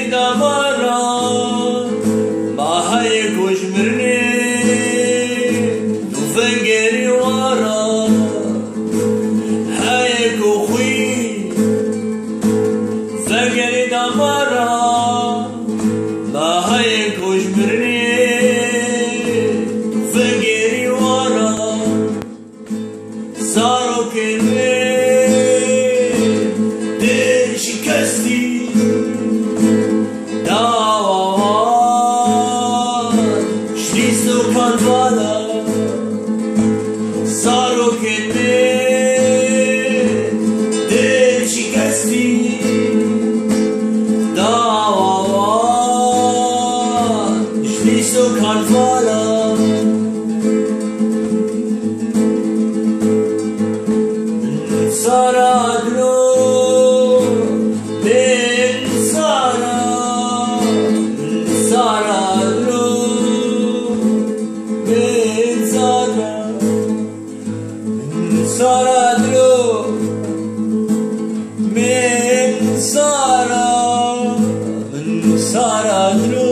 دمارا ما هيك وجمرني وفنجري ورا هيك وخوي فنجري دمارا ما هيك وجمرني وفنجري ورا صاروا كلمة دير شكستي صاروا كلمات دير شكستي دعوات شليسو كان فالا سارا دلو من سارا دلو من سارا دلو من سارا دلو